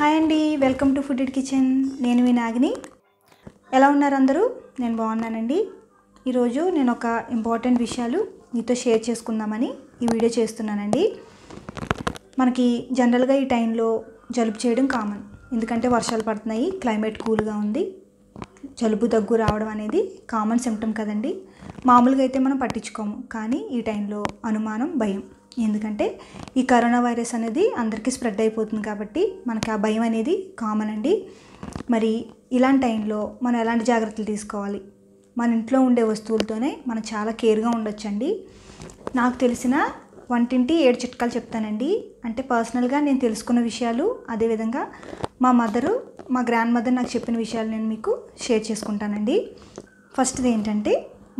Hi అండి, welcome to food kitchen. నేను మీ నాగిని. ఎలా ఉన్నారు అందరూ? నేను బాగున్నానండి. ఈరోజు నేను ఒక ఇంపార్టెంట్ విషయాలు మీతో షేర్ చేసుకుందామని ఈ వీడియో చేస్తున్నానండి. మనకి జనరల్గా ఈ టైంలో జలుబు చేయడం కామన్, ఎందుకంటే వర్షాలు పడుతున్నాయి, క్లైమేట్ కూల్గా ఉంది. జలుబు దగ్గు రావడం అనేది కామన్ సిమ్టమ్ కదండి. మామూలుగా అయితే మనం పట్టించుకోము, కానీ ఈ టైంలో అనుమానం, భయం. ఎందుకంటే ఈ కరోనా వైరస్ అనేది అందరికీ స్ప్రెడ్ అయిపోతుంది కాబట్టి మనకి ఆ భయం అనేది కామన్ అండి. మరి ఇలాంటి టైంలో మనం ఎలాంటి జాగ్రత్తలు తీసుకోవాలి? మన ఇంట్లో ఉండే వస్తువులతోనే మనం చాలా కేర్గా ఉండొచ్చండి. నాకు తెలిసిన వంటింటి 7 చిట్కాలు చెప్తానండి. అంటే పర్సనల్గా నేను తెలుసుకున్న విషయాలు, అదేవిధంగా మా గ్రాండ్ మదర్ నాకు చెప్పిన విషయాలు నేను మీకు షేర్ చేసుకుంటానండి. ఫస్ట్ది ఏంటంటే,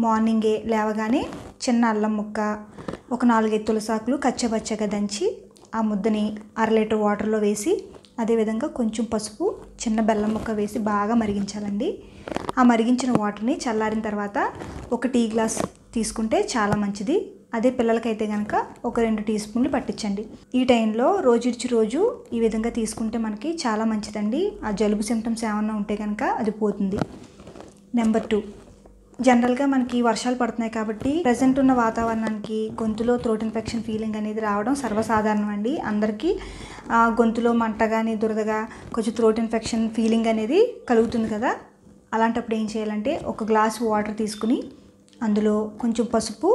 మార్నింగే లేవగానే చిన్న అల్లం ముక్క, ఒక 4-5 తులసాకులు కచ్చపచ్చగా దంచి ఆ ముద్దని 1/2 లీటర్ వాటర్లో వేసి, అదేవిధంగా కొంచెం పసుపు, చిన్న బెల్లం ముక్క వేసి బాగా మరిగించాలండి. ఆ మరిగించిన వాటర్ని చల్లారిన తర్వాత ఒక టీ గ్లాస్ తీసుకుంటే చాలా మంచిది. అదే పిల్లలకైతే కనుక ఒక 2 టీ స్పూన్లు పట్టించండి. ఈ టైంలో రోజు రోజు ఈ విధంగా తీసుకుంటే మనకి చాలా మంచిదండి. ఆ జలుబు సిమ్టమ్స్ ఏమన్నా ఉంటే కనుక అది పోతుంది. నెంబర్ 2, జనరల్గా మనకి వర్షాలు పడుతున్నాయి కాబట్టి ప్రజెంట్ ఉన్న వాతావరణానికి గొంతులో థ్రోట్ ఇన్ఫెక్షన్ ఫీలింగ్ అనేది రావడం సర్వసాధారణం అండి. అందరికీ గొంతులో మంట కానీ, దురదగా, కొంచెం థ్రోట్ ఇన్ఫెక్షన్ ఫీలింగ్ అనేది కలుగుతుంది కదా. అలాంటప్పుడు ఏం చేయాలంటే, ఒక గ్లాస్ వాటర్ తీసుకుని అందులో కొంచెం పసుపు,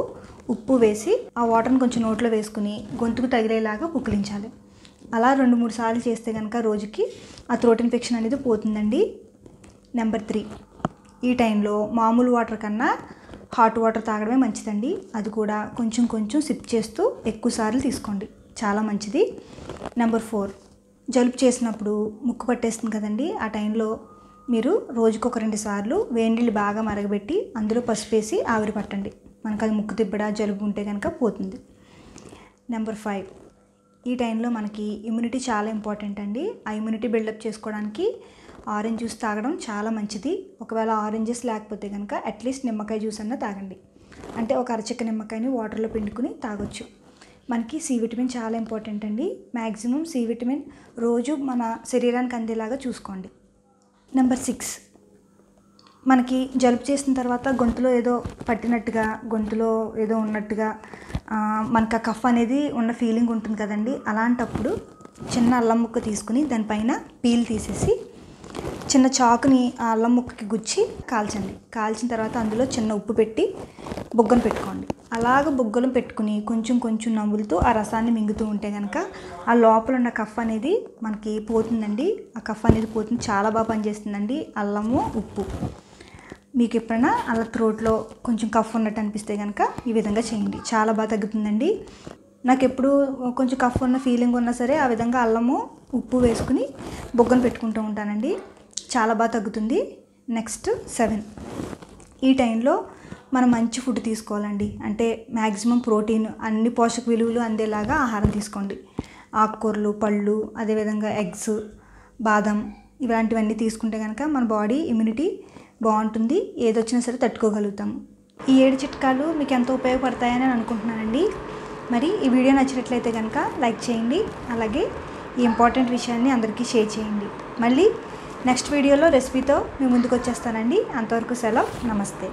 ఉప్పు వేసి ఆ వాటర్ని కొంచెం నోట్లో వేసుకుని గొంతుకు తగిలేలాగా పుక్కిలించాలి. అలా 2-3 సార్లు చేస్తే కనుక రోజుకి ఆ థ్రోట్ ఇన్ఫెక్షన్ అనేది పోతుందండి. నెంబర్ 3, ఈ టైంలో మామూలు వాటర్ కన్నా హాట్ వాటర్ తాగడమే మంచిదండి. అది కూడా కొంచెం సిప్ చేస్తూ ఎక్కువ సార్లు తీసుకోండి, చాలా మంచిది. నెంబర్ 4, జలుబు చేసినప్పుడు ముక్కు పట్టేస్తుంది కదండి. ఆ టైంలో మీరు రోజుకు ఒక 2 సార్లు వేడి నీళ్ళు బాగా మరగబెట్టి అందులో పసుపు వేసి ఆవిరి పట్టండి. మనకు అది ముక్కు తిప్పడ, జలుబు ఉంటే కనుక పోతుంది. నెంబర్ 5, ఈ టైంలో మనకి ఇమ్యూనిటీ చాలా ఇంపార్టెంట్ అండి. ఆ ఇమ్యూనిటీ బిల్డప్ చేసుకోవడానికి ఆరెంజ్ జ్యూస్ తాగడం చాలా మంచిది. ఒకవేళ ఆరెంజెస్ లేకపోతే కనుక అట్లీస్ట్ నిమ్మకాయ జ్యూస్ అన్నా తాగండి. అంటే ఒక అరచెక్క నిమ్మకాయని వాటర్లో పిండుకుని తాగొచ్చు. మనకి సి విటమిన్ చాలా ఇంపార్టెంట్ అండి. మ్యాక్సిమం సి విటమిన్ రోజు మన శరీరానికి అందేలాగా చూసుకోండి. నెంబర్ 6, మనకి జలుబు చేసిన తర్వాత గొంతులో ఏదో పట్టినట్టుగా, గొంతులో ఏదో ఉన్నట్టుగా మనకు ఆ కఫ్ అనేది ఉన్న ఫీలింగ్ ఉంటుంది కదండి. అలాంటప్పుడు చిన్న అల్లం ముక్క తీసుకుని దానిపైన పీల్ తీసేసి చిన్న చాకుని ఆ అల్లం ముక్కకి గుచ్చి కాల్చండి. కాల్చిన తర్వాత అందులో చిన్న ఉప్పు పెట్టి బుగ్గను పెట్టుకోండి. అలాగ బుగ్గలు పెట్టుకుని కొంచెం నవ్వులుతూ ఆ రసాన్ని మింగుతూ ఉంటే కనుక ఆ లోపల ఉన్న కఫ్ అనేది మనకి పోతుందండి. ఆ కఫ్ అనేది పోతుంది, చాలా బాగా పనిచేస్తుందండి అల్లము, ఉప్పు. మీకు ఎప్పుడైనా అలా థ్రోట్లో కొంచెం కఫ్ ఉన్నట్టు అనిపిస్తే కనుక ఈ విధంగా చేయండి, చాలా బాగా తగ్గుతుందండి. నాకు ఎప్పుడు కొంచెం కఫ్ ఉన్న ఫీలింగ్ ఉన్నా సరే ఆ విధంగా అల్లము, ఉప్పు వేసుకుని బొగ్గను పెట్టుకుంటూ ఉంటానండి, చాలా బాగా తగ్గుతుంది. నెక్స్ట్ 7, ఈ టైంలో మనం మంచి ఫుడ్ తీసుకోవాలండి. అంటే మ్యాక్సిమం ప్రోటీన్, అన్ని పోషక విలువలు అందేలాగా ఆహారం తీసుకోండి. ఆకుకూరలు, పళ్ళు, అదేవిధంగా ఎగ్స్, బాదం, ఇలాంటివన్నీ తీసుకుంటే కనుక మన బాడీ ఇమ్యూనిటీ బాగుంటుంది, ఏదొచ్చినా సరే తట్టుకోగలుగుతాము. ఈ 7 చిట్కాలు మీకు ఎంతో ఉపయోగపడతాయని నేను అనుకుంటున్నానండి. మరి ఈ వీడియో నచ్చినట్లయితే కనుక లైక్ చేయండి, అలాగే ఈ ఇంపార్టెంట్ విషయాన్ని అందరికీ షేర్ చేయండి. మళ్ళీ నెక్స్ట్ వీడియోలో రెసిపీతో మీ ముందుకు వచ్చేస్తానండి. అంతవరకు సెలవు, నమస్తే.